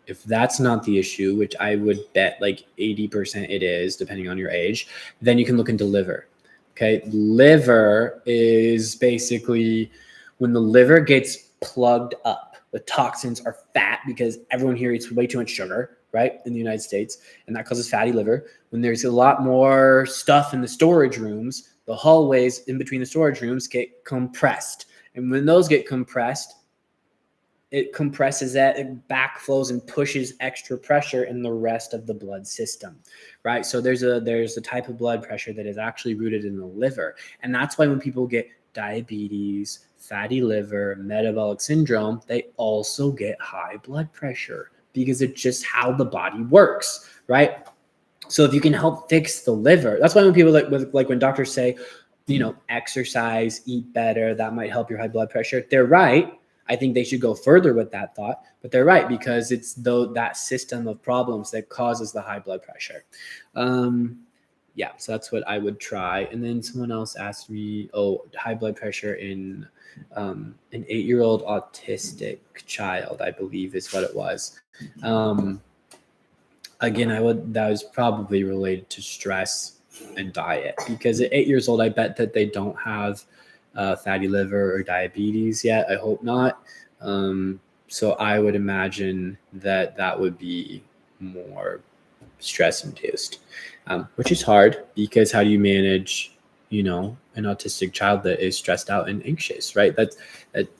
if that's not the issue, which I would bet like 80% it is, depending on your age, then you can look into liver. Okay. Liver is basically when the liver gets plugged up with toxins or fat, because everyone here eats way too much sugar, right? In the United States, and that causes fatty liver. When there's a lot more stuff in the storage rooms, the hallways in between the storage rooms get compressed. And when those get compressed, it compresses that, it backflows and pushes extra pressure in the rest of the blood system, right? So there's a type of blood pressure that is actually rooted in the liver. And that's why when people get diabetes, fatty liver, metabolic syndrome, they also get high blood pressure, because it's just how the body works, right? So if you can help fix the liver, that's why when people like when doctors say, exercise, eat better, that might help your high blood pressure, they're right. I think they should go further with that thought, but they're right, because it's that system of problems that causes the high blood pressure. Yeah, so that's what I would try. And then someone else asked me, high blood pressure in an 8-year-old autistic child, I believe is what it was. Again, that was probably related to stress and diet, because at 8 years old, I bet that they don't have fatty liver or diabetes yet. I hope not. So I would imagine that that would be more stress induced, which is hard, because how do you manage, an autistic child that is stressed out and anxious, right? That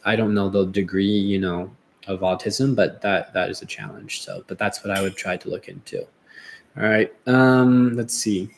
I don't know the degree, of autism, but that is a challenge. So, but that's what I would try to look into. All right. Let's see.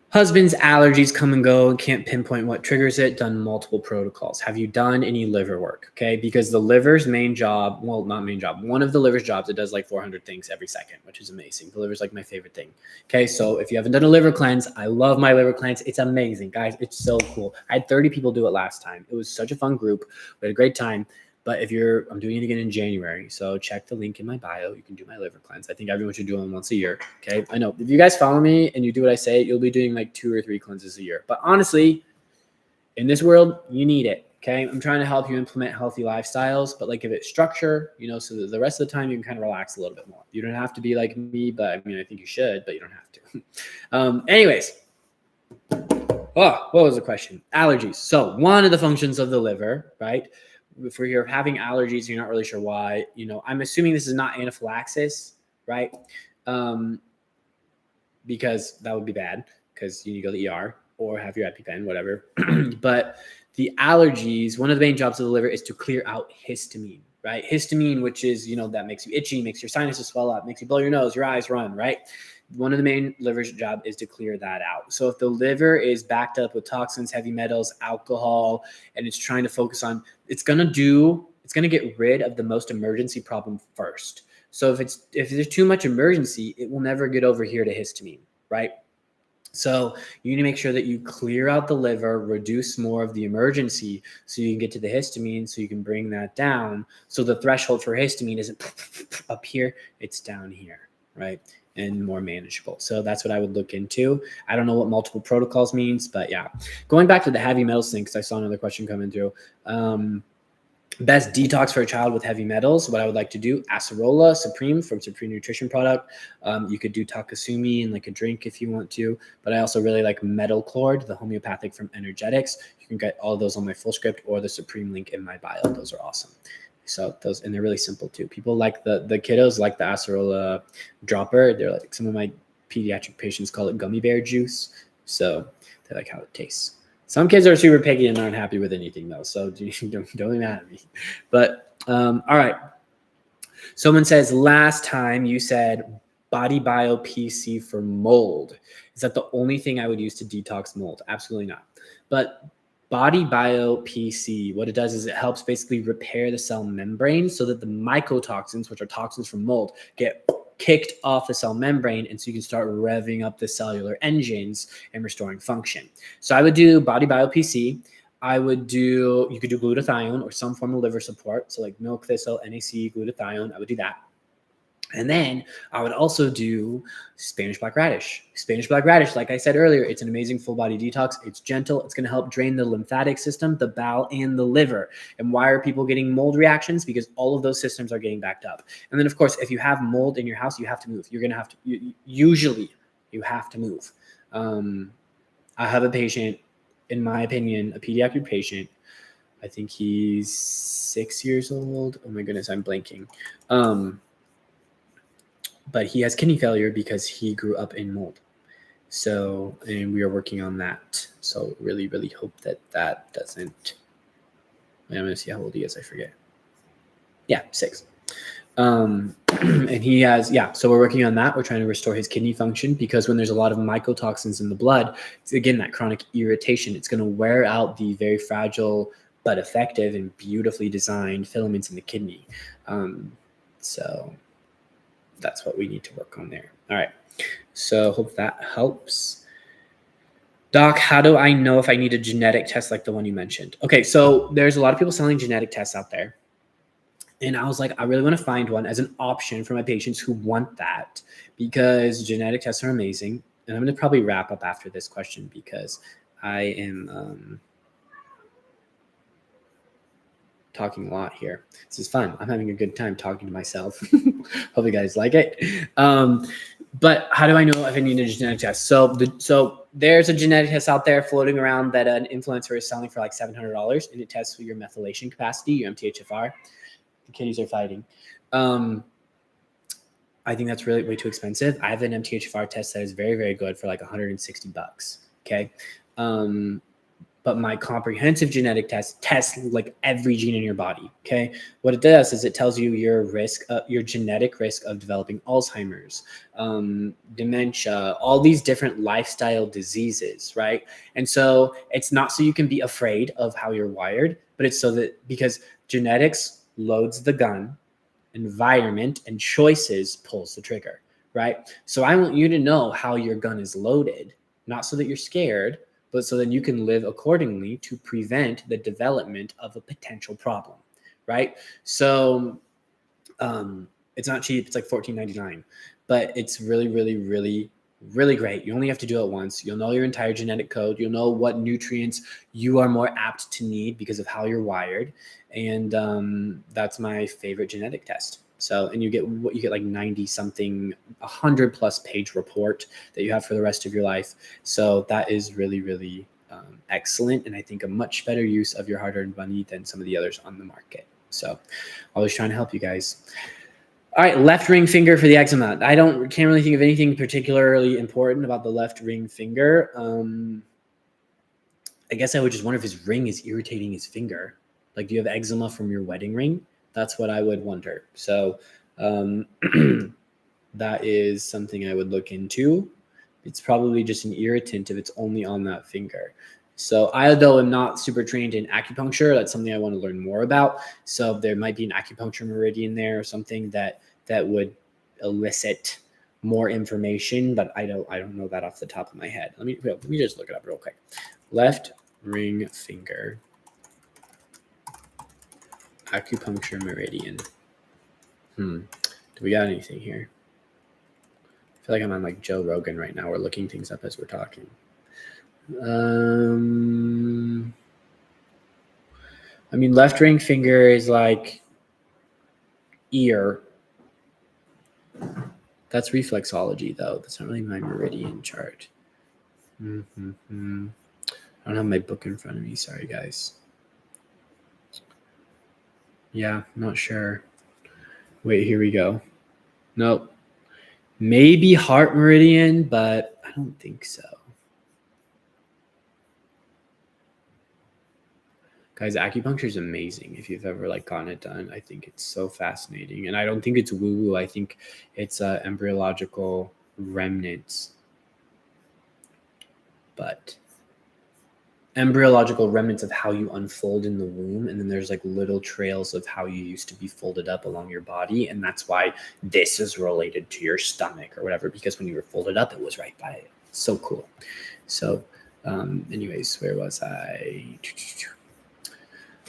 Husband's allergies come and go and can't pinpoint what triggers it. Done multiple protocols. Have you done any liver work? Okay, because the liver's main job, well, not main job, one of the liver's jobs, it does like 400 things every second, which is amazing. The liver's like my favorite thing. Okay, so if you haven't done a liver cleanse, I love my liver cleanse. It's amazing, guys. It's so cool. I had 30 people do it last time. It was such a fun group. We had a great time. But I'm doing it again in January. So check the link in my bio. You can do my liver cleanse. I think everyone should do one once a year. Okay. I know if you guys follow me and you do what I say, you'll be doing like 2 or 3 cleanses a year. But honestly, in this world, you need it. Okay. I'm trying to help you implement healthy lifestyles, but like give it structure, so that the rest of the time you can kind of relax a little bit more. You don't have to be like me, but I mean, I think you should, but you don't have to. Anyways. Oh, what was the question? Allergies. So one of the functions of the liver, right? If you're having allergies, you're not really sure why, I'm assuming this is not anaphylaxis, right? Because that would be bad, because you need to go to the ER or have your EpiPen, whatever. But the allergies, one of the main jobs of the liver is to clear out histamine, right? Histamine, which is, that makes you itchy, makes your sinuses swell up, makes you blow your nose, your eyes run, right? One of the main liver's job is to clear that out. So if the liver is backed up with toxins, heavy metals, alcohol, and it's trying to focus on, it's going to get rid of the most emergency problem first. So if there's too much emergency, it will never get over here to histamine, right? So you need to make sure that you clear out the liver, reduce more of the emergency so you can get to the histamine, so you can bring that down. So the threshold for histamine isn't up here, it's down here, right? And more manageable. So that's what I would look into. I don't know what multiple protocols means, but yeah. Going back to the heavy metals thing, because I saw another question coming through. Best detox for a child with heavy metals. What I would like to do, acerola Supreme from Supreme Nutrition product. You could do Takasumi in like a drink if you want to, but I also really like Metal Chlord, the homeopathic from Energetics. You can get all of those on my full script or the Supreme link in my bio. Those are awesome. So those, and they're really simple too. People like the kiddos like the acerola dropper. They're like, some of my pediatric patients call it gummy bear juice. So they like how it tastes. Some kids are super picky and aren't happy with anything though. So don't be mad at me. But all right. Someone says, last time you said Body Bio PC for mold. Is that the only thing I would use to detox mold? Absolutely not. But Body Bio PC, what it does is it helps basically repair the cell membrane so that the mycotoxins, which are toxins from mold, get kicked off the cell membrane, and so you can start revving up the cellular engines and restoring function. So I would do Body Bio PC. You could do glutathione or some form of liver support. So like milk thistle, NAC, glutathione, I would do that. And then I would also do Spanish black radish. Spanish black radish, like I said earlier, it's an amazing full body detox. It's gentle. It's going to help drain the lymphatic system, the bowel, and the liver. And why are people getting mold reactions? Because all of those systems are getting backed up. And then, of course, if you have mold in your house, you have to move. You're going to have to, usually you have to move. I have a patient, in my opinion, a pediatric patient. I think he's 6 years old. Oh my goodness, I'm blanking. But he has kidney failure because he grew up in mold. So, and we are working on that. So really, really hope that doesn't, I'm going to see how old he is. I forget. Yeah, 6. And he has, so we're working on that. We're trying to restore his kidney function, because when there's a lot of mycotoxins in the blood, it's, again, that chronic irritation, it's going to wear out the very fragile but effective and beautifully designed filaments in the kidney. So that's what we need to work on there. All right. So hope that helps. Doc, how do I know if I need a genetic test like the one you mentioned? Okay, so there's a lot of people selling genetic tests out there. And I was like, I really want to find one as an option for my patients who want that, because genetic tests are amazing. And I'm going to probably wrap up after this question, because I am talking a lot here. This is fun. I'm having a good time talking to myself. Hope you guys like it. But how do I know if I need a genetic test? So there's a genetic test out there floating around that an influencer is selling for like $700, and it tests for your methylation capacity, your MTHFR. The kitties are fighting. I think that's really way too expensive. I have an MTHFR test that is very, very good for like $160. Okay. But my comprehensive genetic test tests like every gene in your body. Okay. What it does is it tells you your risk, your genetic risk of developing Alzheimer's, dementia, all these different lifestyle diseases. Right. And so it's not so you can be afraid of how you're wired, but it's so that because genetics loads the gun, environment and choices pulls the trigger. Right. So I want you to know how your gun is loaded, not so that you're scared, but so then you can live accordingly to prevent the development of a potential problem, right? So it's not cheap. It's like $14.99, but it's really, really, really, really great. You only have to do it once. You'll know your entire genetic code. You'll know what nutrients you are more apt to need because of how you're wired. And that's my favorite genetic test. So, and you get like 90 something, 100+ page report that you have for the rest of your life. So that is really, really excellent. And I think a much better use of your hard-earned money than some of the others on the market. So always trying to help you guys. All right, left ring finger for the eczema. Can't really think of anything particularly important about the left ring finger. I guess I would just wonder if his ring is irritating his finger. Like, do you have eczema from your wedding ring? That's what I would wonder. So that is something I would look into. It's probably just an irritant if it's only on that finger. So I, though, am not super trained in acupuncture. That's something I want to learn more about. So there might be an acupuncture meridian there or something that would elicit more information, but I don't know that off the top of my head. Let me just look it up real quick. Left ring finger. Acupuncture meridian. Do we got anything here? I feel like I'm on like Joe Rogan right now. We're looking things up as we're talking. I mean, left ring finger is like ear. That's reflexology, though. That's not really my meridian chart. I don't have my book in front of me. Sorry, guys. Yeah, not sure. Wait, here we go. Nope. Maybe heart meridian, but I don't think so. Guys, acupuncture is amazing. If you've ever like gotten it done, I think it's so fascinating. And I don't think it's woo-woo. I think it's embryological remnants. But embryological remnants of how you unfold in the womb, and then there's like little trails of how you used to be folded up along your body, and that's why this is related to your stomach or whatever, because when you were folded up, it was right by it. So cool. So anyways, where was I?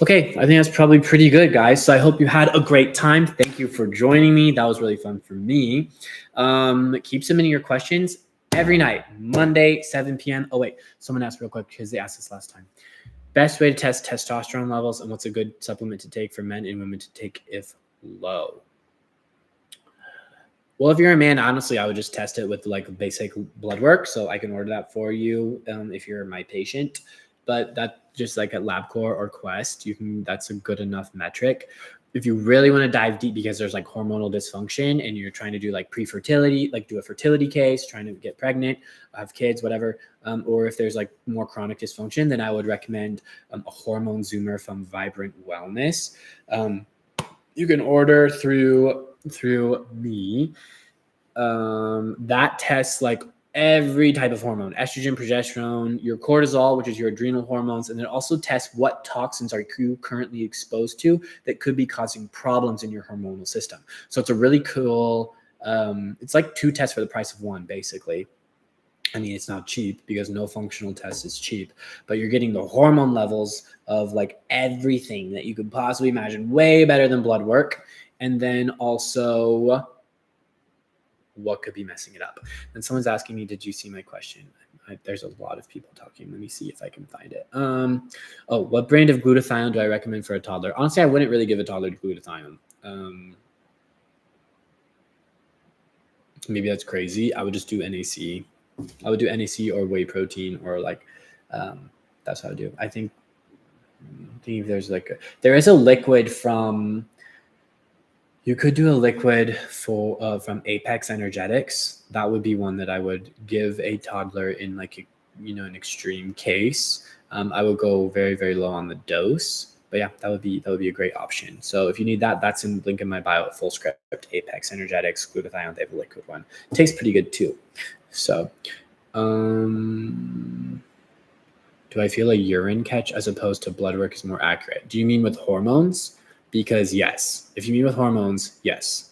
Okay, I think that's probably pretty good, guys. So I hope you had a great time. Thank you for joining me. That was really fun for me. Keep submitting your questions every night, Monday, 7 p.m. Oh, wait, someone asked real quick because they asked this last time. Best way to test testosterone levels, and what's a good supplement to take for men and women to take if low? Well, if you're a man, honestly, I would just test it with like basic blood work. So I can order that for you if you're my patient. But that just like at LabCorp or Quest, that's a good enough metric. If you really want to dive deep because there's like hormonal dysfunction and you're trying to do like pre-fertility, like do a fertility case, trying to get pregnant, have kids, whatever, or if there's like more chronic dysfunction, then I would recommend a hormone zoomer from Vibrant Wellness. You can order through me. That tests like every type of hormone, estrogen, progesterone, your cortisol, which is your adrenal hormones, and then also tests what toxins are you currently exposed to that could be causing problems in your hormonal system. So it's a really cool, it's like 2 tests for the price of 1, basically. I mean, it's not cheap because no functional test is cheap, but you're getting the hormone levels of like everything that you could possibly imagine, way better than blood work. And then also what could be messing it up. And someone's asking me, did you see my question? There's a lot of people talking. Let me see if I can find it. What brand of glutathione do I recommend for a toddler? Honestly, I wouldn't really give a toddler glutathione. Maybe that's crazy. I would just do NAC. I would do NAC or whey protein, or like that's how I do. I think there's there is a liquid from. You could do a liquid for from Apex Energetics. That would be one that I would give a toddler in like an extreme case. I would go very, very low on the dose, but yeah, that would be a great option. So if you need that, that's in link in my bio at Fullscript. Apex Energetics glutathione. They have a liquid one. It tastes pretty good too. So, do I feel a urine catch as opposed to blood work is more accurate? Do you mean with hormones? Because yes, if you mean with hormones, yes.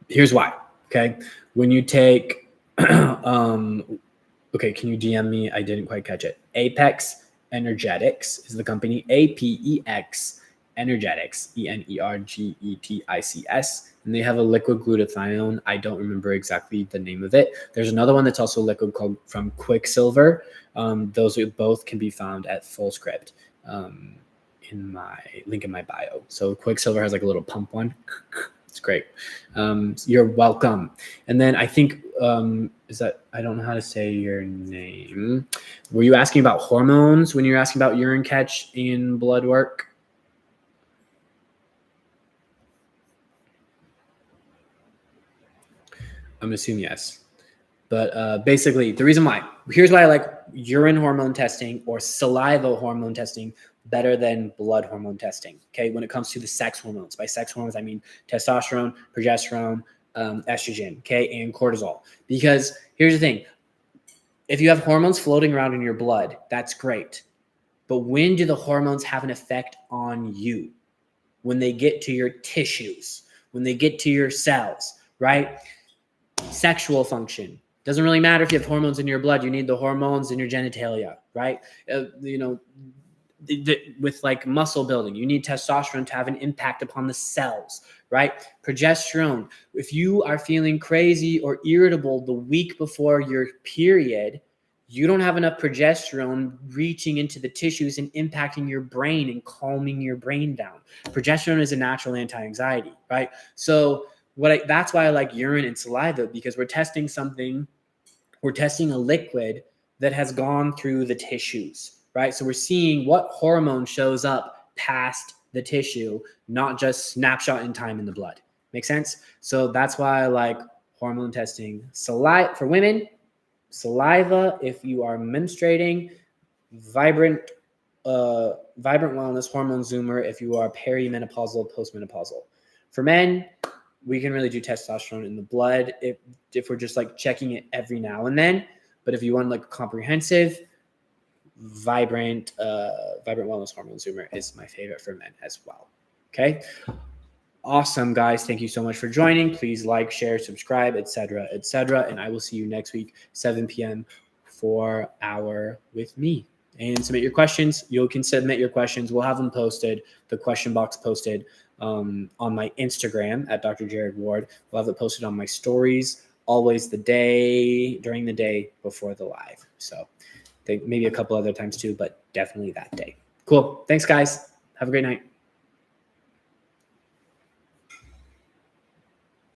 Here's why. Okay, when you take, okay, can you DM me? I didn't quite catch it. Apex Energetics is the company. APEX Energetics, ENERGETICS, and they have a liquid glutathione. I don't remember exactly the name of it. There's another one that's also liquid called from Quicksilver. Those both can be found at Fullscript. In my link in my bio. So Quicksilver has like a little pump one. It's great. You're welcome. And then I think, is that, I don't know how to say your name. Were you asking about hormones when you're asking about urine catch in blood work? I'm assuming yes. But basically, the reason why, here's why I like urine hormone testing or saliva hormone testing better than blood hormone testing, okay? When it comes to the sex hormones. By sex hormones, I mean testosterone, progesterone, estrogen, okay, and cortisol. Because here's the thing. If you have hormones floating around in your blood, that's great. But when do the hormones have an effect on you? When they get to your tissues, when they get to your cells, right? Sexual function. Doesn't really matter if you have hormones in your blood. You need the hormones in your genitalia, right? With like muscle building, you need testosterone to have an impact upon the cells, right? Progesterone. If you are feeling crazy or irritable the week before your period, you don't have enough progesterone reaching into the tissues and impacting your brain and calming your brain down. Progesterone is a natural anti-anxiety, right? So that's why I like urine and saliva, because we're testing a liquid that has gone through the tissues, right? So we're seeing what hormone shows up past the tissue, not just snapshot in time in the blood. Make sense? So that's why I like hormone testing. Saliva for women, saliva if you are menstruating, vibrant wellness hormone zoomer if you are perimenopausal, postmenopausal. For men, we can really do testosterone in the blood if we're just like checking it every now and then. But if you want like comprehensive, vibrant wellness hormone zoomer is my favorite for men as well. Okay. Awesome, guys. Thank you so much for joining. Please like, share, subscribe, etc., etc. And I will see you next week, 7 p.m. for Hour with me. And submit your questions. You can submit your questions. We'll have them posted, the question box posted on my Instagram at Dr. Jarod Ward. We'll have it posted on my stories, always during the day before the live. So maybe a couple other times too, but definitely that day. Cool. Thanks, guys. Have a great night.